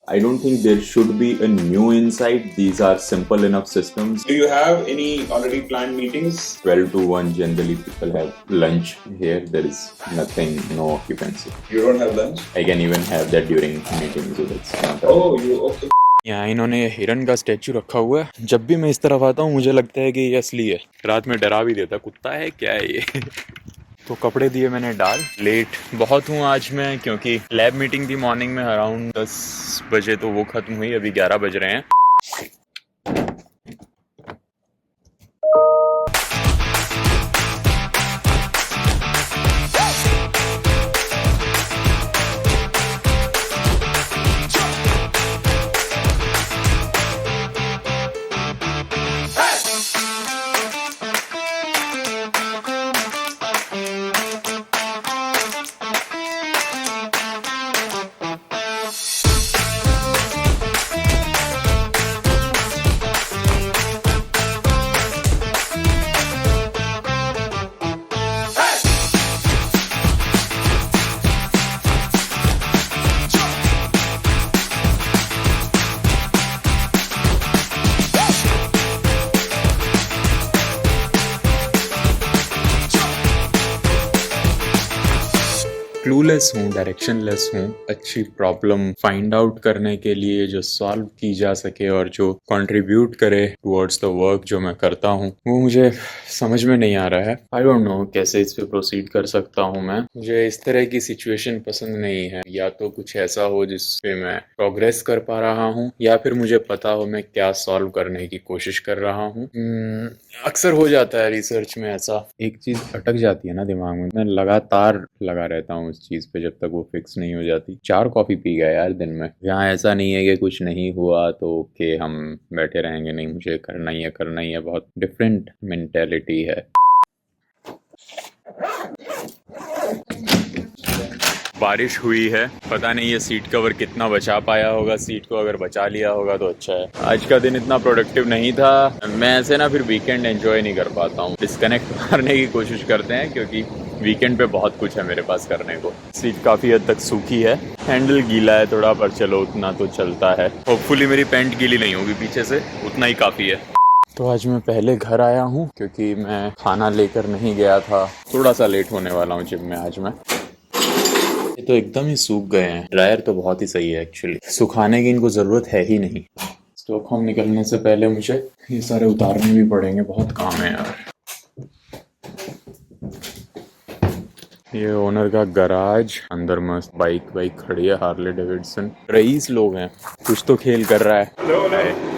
I don't think there should be a new insight. These are simple enough systems. Do you have any already planned meetings? 12 to 1 generally people have lunch here. There is nothing, no occupancy. You don't have lunch? I can even have that during meetings. So that's not Oh, you okay? यहाँ इन्होंने ये हिरन का statue रखा हुआ है। जब भी मैं इस तरफ आता हूँ मुझे लगता है कि ये असली है। रात में डरा भी देता, कुत्ता है क्या है ये। तो कपड़े दिए मैंने डाल। लेट बहुत हूँ आज मैं, क्योंकि लैब मीटिंग थी मॉर्निंग में अराउंड 10 बजे, तो वो ख़त्म हुई। अभी 11 बज रहे हैं। क्लूलेस हूँ, डायरेक्शनलेस हूँ। अच्छी प्रॉब्लम फाइंड आउट करने के लिए जो सॉल्व की जा सके और जो कंट्रीब्यूट करे टुवर्ड्स द वर्क जो मैं करता हूँ, वो मुझे समझ में नहीं आ रहा है। आई डोंट नो कैसे इस पे प्रोसीड कर सकता हूँ मैं। मुझे इस तरह की सिचुएशन पसंद नहीं है। या तो कुछ ऐसा हो जिस पे मैं प्रोग्रेस कर पा रहा हूँ, या फिर मुझे पता हो मैं क्या सॉल्व करने की कोशिश कर रहा हूँ। अक्सर हो जाता है रिसर्च में ऐसा, एक चीज अटक जाती है ना दिमाग में। मैं लगातार लगा रहता हूँ उस चीज पे जब तक वो फिक्स नहीं हो जाती। 4 कॉफी पी गया यार दिन में। यहाँ ऐसा नहीं है कि कुछ नहीं हुआ तो ओके हम बैठे रहेंगे, नहीं मुझे करना ही है। बहुत डिफरेंट मेंटेलिटी है। बारिश हुई है, पता नहीं ये सीट कवर कितना बचा पाया होगा। सीट को अगर बचा लिया होगा तो अच्छा है। आज का दिन इतना प्रोडक्टिव नहीं था। मैं ऐसे ना फिर वीकेंड एंजॉय नहीं कर पाता हूँ। डिस्कनेक्ट मारने की कोशिश करते हैं, क्योंकि वीकेंड पे बहुत कुछ है मेरे पास करने को। सीट काफ़ी हद तक सूखी है, हैंडल गीला है थोड़ा, पर चलो उतना तो चलता है। होपफुली मेरी पैंट गीली नहीं होगी पीछे से, उतना ही काफ़ी है। तो आज मैं पहले घर आया हूँ, क्योंकि मैं खाना लेकर नहीं गया था। थोड़ा सा लेट होने वाला हूँ जिम में आज मैं। ये तो एकदम ही सूख गए हैं। ड्रायर तो बहुत ही सही है एक्चुअली, सुखाने की इनको ज़रूरत है ही नहीं। स्टॉकहोम निकलने से पहले मुझे ये सारे उतारने भी पड़ेंगे, बहुत काम है यार। ये ओनर का गराज, अंदर मस्त बाइक खड़ी है, हार्ले डेविडसन। रईस लोग हैं, कुछ तो खेल कर रहा है।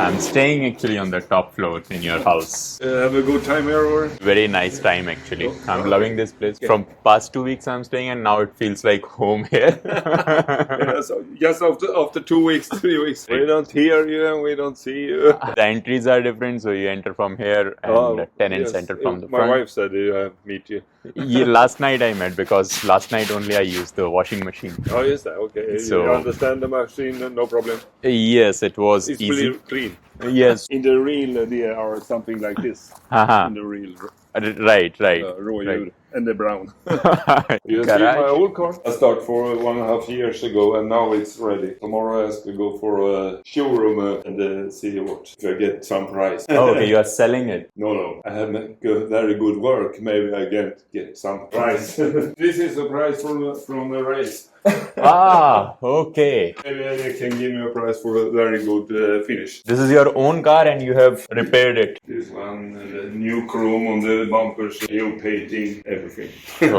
I'm staying actually on the top floor in your house. Have a good time here, or? Very nice time actually. I'm loving this place. From past 2 weeks I'm staying, and now it feels like home here. Yeah, so just after 2 weeks, 3 weeks, we don't hear you and we don't see you. The entries are different, so you enter from here and tenants yes. enter from the My front. wife said meet you. Yeah, last night I met, because last night only I used the washing machine. Oh, yes, okay. So- you understand the machine, no problem. Yes, it was It's easy. pretty clean. Yes. In the reel, there are something like this. Haha. In the reel, Right. raw Right. and the brown. You see Garage. my old car? I started for 1.5 years ago, and now it's ready. Tomorrow I have to go for a showroom and see what if I get some price. Oh, okay, you are selling it. No, I have make very good work. Maybe I get some price. This is a price from the race. Ah, okay. Maybe they can give me a price for a very good finish. This is your own car and you have repaired it. This one, the new chrome on the bumpers, new painting, everything.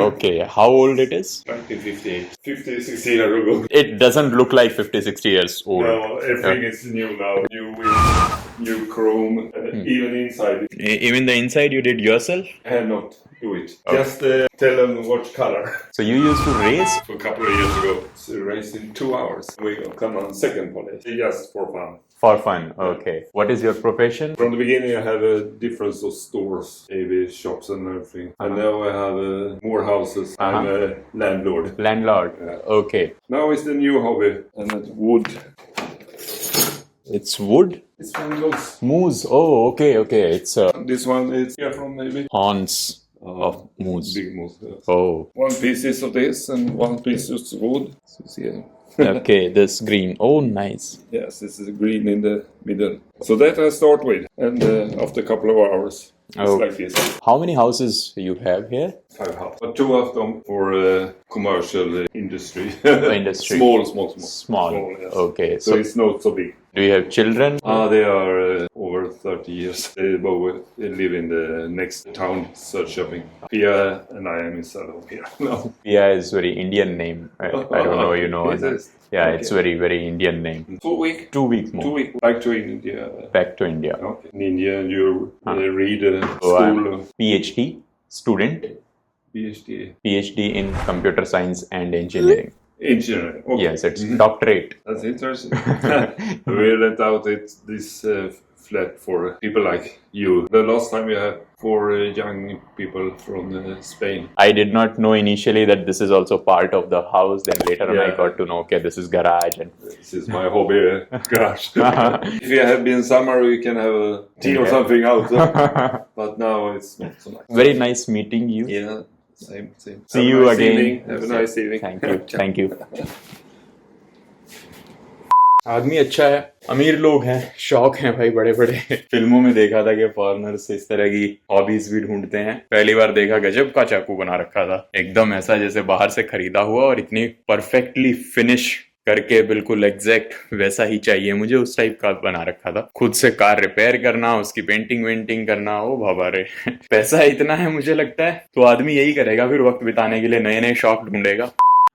Okay, how old it is? 1958. 56 years ago. It doesn't look like 50, 60 years old. No, everything is new now. New wheels, new chrome, even inside. Even the inside you did yourself? I have not do it. Just tell them what color. So you used to race? A couple of years ago, so race in 2 hours. We come on second place, just for fun. For fun, okay. What is your profession? From the beginning, I have a difference of stores, AV shops and everything. And now I have more houses. I'm a landlord. Landlord, okay. Now it's the new hobby, and it's wood. It's wood? It's from those. Moose, oh, okay. It's This one is here from maybe. Hans. of moose. Big moose. Yes. Oh, One piece is of this and one piece is wood. So see, okay, this green. Oh, nice. yes, this is green in the middle. So that I start with, and after a couple of hours, it's Oh. like this. How many houses you have here? 5 houses. But 2 of them for commercial industry. Industry. Small. Small. Yes. Okay, So it's not so big. do you have children? They are over 30 years. They live in the next town, Söderköping. Pia and I am instead of here. No. Pia is very Indian name. I don't know, you know. Is it? Yeah, Okay. it's very, very Indian name. 2 weeks. 2 weeks more. 2 weeks. Back to India. Back to India. Okay. In India, you read So I'm school. PhD student. PhD. PhD in computer science and engineering. Engineering. Okay. Yes, it's doctorate. That's interesting. We rent out this flat for people like you. The last time we had 4 young people from Spain. I did not know initially that this is also part of the house. Then later on I Yeah. got to know, okay, this is garage. And This is my hobby garage. If you have been summer, we can have a tea or something out. But now it's not so nice. very nice meeting you. Yeah, same. See Have a you nice again. evening. Have a nice evening. Thank you. आदमी अच्छा है, अमीर लोग हैं, शौक हैं भाई बड़े बड़े। फिल्मों में देखा था कि फॉरेनर्स इस तरह की हॉबीज भी ढूंढते हैं। पहली बार देखा गजब का चाकू बना रखा था, एकदम ऐसा जैसे बाहर से खरीदा हुआ और इतनी परफेक्टली फिनिश करके बिल्कुल एग्जैक्ट वैसा ही चाहिए मुझे, उस टाइप का बना रखा था। खुद से कार रिपेयर करना, उसकी पेंटिंग वेंटिंग करना, ओ बाबा रे पैसा इतना है मुझे लगता है तो आदमी यही करेगा फिर वक्त बिताने के लिए, नए नए शौक ढूंढेगा।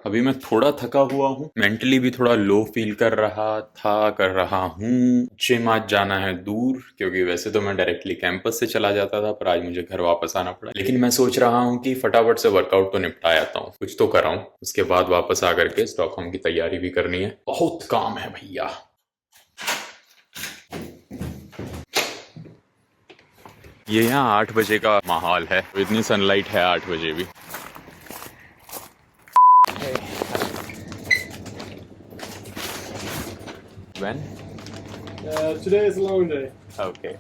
अभी मैं थोड़ा थका हुआ हूँ, मेंटली भी थोड़ा लो फील कर रहा हूँ। जिम आज जाना है दूर, क्योंकि वैसे तो मैं डायरेक्टली कैंपस से चला जाता था, पर आज मुझे घर वापस आना पड़ा। लेकिन मैं सोच रहा हूँ कि फटाफट से वर्कआउट तो निपटा आता हूँ, कुछ तो कराऊं, उसके बाद वापस आकर के स्टॉकहोम की तैयारी भी करनी है। बहुत काम है भैया। ये यहाँ 8 बजे का माहौल है, इतनी सनलाइट है 8 बजे भी। When? Today is a long day. Okay.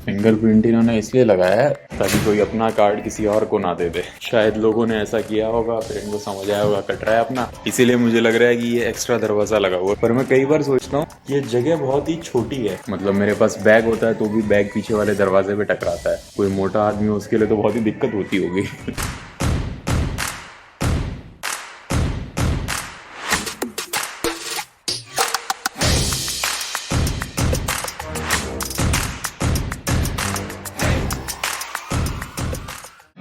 Fingerprint इन्होंने इसलिए लगाया है ताकि कोई अपना कार्ड किसी और को ना दे दे। शायद लोगों ने ऐसा किया होगा, फिर इनको समझ आया होगा कट रहा है अपना, इसीलिए मुझे लग रहा है कि ये एक्स्ट्रा दरवाजा लगा हुआ है। पर मैं कई बार सोचता हूँ ये जगह बहुत ही छोटी है, मतलब मेरे पास बैग होता है तो भी बैग पीछे वाले दरवाजे पे टकराता है। कोई मोटा आदमी हो उसके लिए तो बहुत ही दिक्कत होती होगी।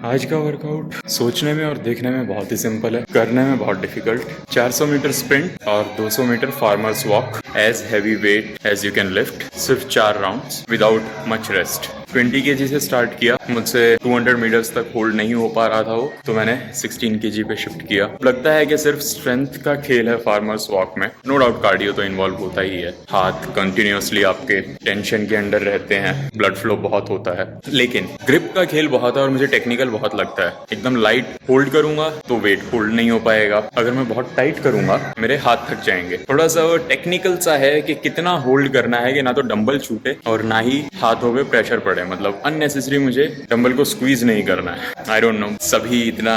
आज का वर्कआउट सोचने में और देखने में बहुत ही सिंपल है, करने में बहुत डिफिकल्ट। 400 मीटर स्प्रिंट और 200 metre farmer's walk as heavy weight as you can lift, सिर्फ 4 rounds without much rest. 20 kg से स्टार्ट किया, मुझसे 200 मीटर्स तक होल्ड नहीं हो पा रहा था वो, तो मैंने 16 kg पे शिफ्ट किया। लगता है कि सिर्फ स्ट्रेंथ का खेल है फार्मर्स वॉक में, नो डाउट कार्डियो तो इन्वॉल्व होता ही है। हाथ कंटिन्यूअसली आपके टेंशन के अंडर रहते हैं, ब्लड फ्लो बहुत होता है, लेकिन ग्रिप का खेल बहुत है और मुझे टेक्निकल बहुत लगता है। एकदम लाइट होल्ड करूंगा तो वेट होल्ड नहीं हो पाएगा, अगर मैं बहुत टाइट करूंगा मेरे हाथ थक जाएंगे। थोड़ा सा वो टेक्निकल सा है कि कितना होल्ड करना है कि ना तो डंबल छूटे और ना ही हाथों पे प्रेशर पड़े, मतलब अननेसेसरी मुझे डंबल को स्क्वीज नहीं करना है। आई डोंट नो सभी इतना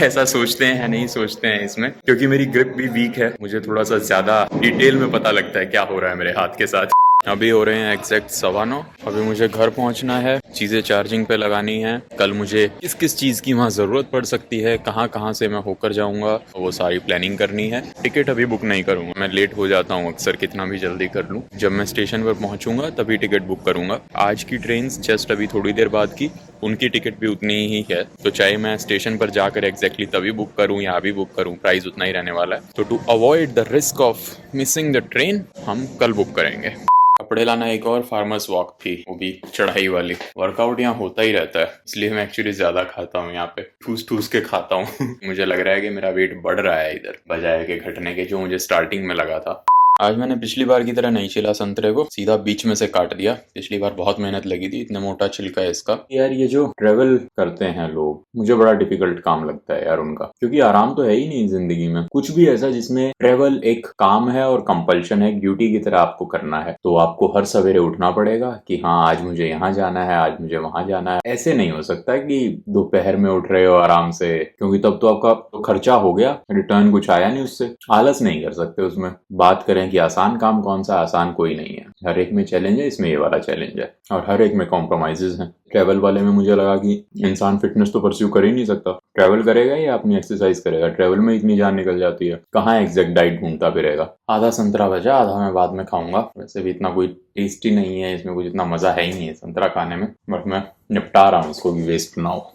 ऐसा सोचते हैं या नहीं सोचते हैं इसमें, क्योंकि मेरी ग्रिप भी वीक है, मुझे थोड़ा सा ज्यादा डिटेल में पता लगता है क्या हो रहा है मेरे हाथ के साथ। अभी हो रहे हैं एग्जैक्ट 9:15। अभी मुझे घर पहुंचना है, चीजें चार्जिंग पे लगानी है। कल मुझे किस किस चीज की वहां जरूरत पड़ सकती है, कहाँ कहाँ से मैं होकर जाऊंगा, वो सारी प्लानिंग करनी है। टिकट अभी बुक नहीं करूंगा, मैं लेट हो जाता हूँ अक्सर, कितना भी जल्दी कर लूँ। जब मैं स्टेशन पर पहुंचूंगा तभी टिकट बुक करूंगा। आज की ट्रेन जस्ट अभी थोड़ी देर बाद की, उनकी टिकट भी उतनी ही है, तो चाहे मैं स्टेशन पर जाकर एग्जैक्टली तभी बुक करूं या अभी बुक करूं, प्राइस उतना ही रहने वाला है। तो to avoid the risk of missing the train हम कल बुक करेंगे। कपड़े लाना एक और फार्मर्स वॉक थी, वो भी चढ़ाई वाली। वर्कआउट यहाँ होता ही रहता है, इसलिए मैं एक्चुअली ज्यादा खाता हूँ यहाँ पे, ठूस ठूस के खाता हूँ। मुझे लग रहा है कि मेरा वेट बढ़ रहा है इधर, बजाय के घटने के जो मुझे स्टार्टिंग में लगा था। आज मैंने पिछली बार की तरह नहीं छिला संतरे को, सीधा बीच में से काट दिया। पिछली बार बहुत मेहनत लगी थी, इतना मोटा छिलका है इसका। यार ये जो ट्रेवल करते हैं लोग, मुझे बड़ा डिफिकल्ट काम लगता है यार उनका, क्योंकि आराम तो है ही नहीं जिंदगी में कुछ भी ऐसा जिसमें ट्रेवल एक काम है और कंपल्शन है, ड्यूटी की तरह आपको करना है। तो आपको हर सवेरे उठना पड़ेगा कि हाँ आज मुझे यहाँ जाना है, आज मुझे वहां जाना है। ऐसे नहीं हो सकता कि दोपहर में उठ रहे हो आराम से, क्योंकि तब तो आपका तो खर्चा हो गया, रिटर्न कुछ आया नहीं उससे। आलस नहीं कर सकते उसमें। बात करें कि आसान काम कौन सा, आसान कोई नहीं है। हर एक में चैलेंज है, इसमें ये वाला चैलेंज है, और हर एक में कॉम्प्रोमाइजेस हैं। ट्रैवल वाले में मुझे लगा कि इंसान फिटनेस तो परस्यू कर ही नहीं सकता, ट्रैवल करेगा या अपनी एक्सरसाइज करेगा। ट्रैवल में इतनी जान निकल जाती है, कहाँ एग्जैक्ट डाइट ढूंढता फिरेगा। आधा संतरा बचा, आधा मैं बाद में खाऊंगा। वैसे भी इतना कोई टेस्टी नहीं है, इसमें कुछ इतना मजा है ही नहीं है संतरा खाने में, बट मैं निपटा रहा हूँ इसको कि वेस्ट ना हो।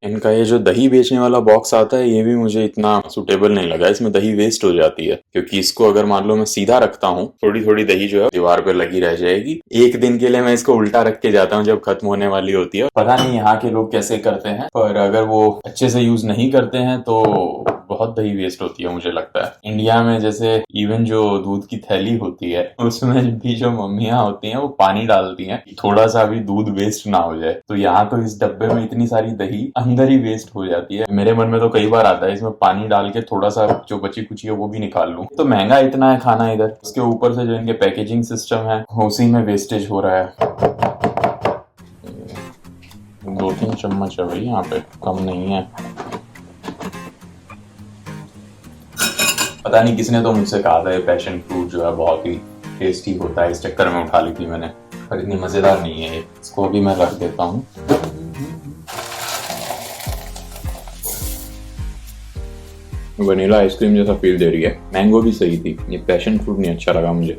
इनका ये जो दही बेचने वाला बॉक्स आता है, ये भी मुझे इतना सुटेबल नहीं लगा। इसमें दही वेस्ट हो जाती है, क्योंकि इसको अगर मान लो मैं सीधा रखता हूँ, थोड़ी थोड़ी दही जो है दीवार पे लगी रह जाएगी। एक दिन के लिए मैं इसको उल्टा रख के जाता हूँ जब खत्म होने वाली होती है। पता नहीं यहाँ के लोग कैसे करते हैं, पर अगर वो अच्छे से यूज नहीं करते हैं तो बहुत दही वेस्ट होती है मुझे लगता है। इंडिया में जैसे इवन जो दूध की थैली होती है, उसमें भी जो मम्मियाँ होती हैं वो पानी डालती हैं थोड़ा सा भी दूध वेस्ट ना हो जाए। तो यहाँ तो इस डब्बे में इतनी सारी दही अंदर ही वेस्ट हो जाती है। मेरे मन में तो कई बार आता है इसमें पानी डाल के थोड़ा सा जो बची कुची है वो भी निकाल लूं। तो महंगा इतना है खाना इधर, उसके ऊपर से जो इनके पैकेजिंग सिस्टम है उसी में वेस्टेज हो रहा है। 2-3 चम्मच है भाई, यहाँ पे कम नहीं है। पता नहीं किसने तो मुझसे कहा था ये पैशन फ्रूट जो है बहुत ही टेस्टी होता है, इस चक्कर में उठा ली थी मैंने, पर इतनी मजेदार नहीं है। इसको अभी मैं रख देता हूँ। वनीला आइसक्रीम जैसा फील दे रही है, मैंगो भी सही थी, ये पैशन फ्रूट नहीं अच्छा लगा मुझे।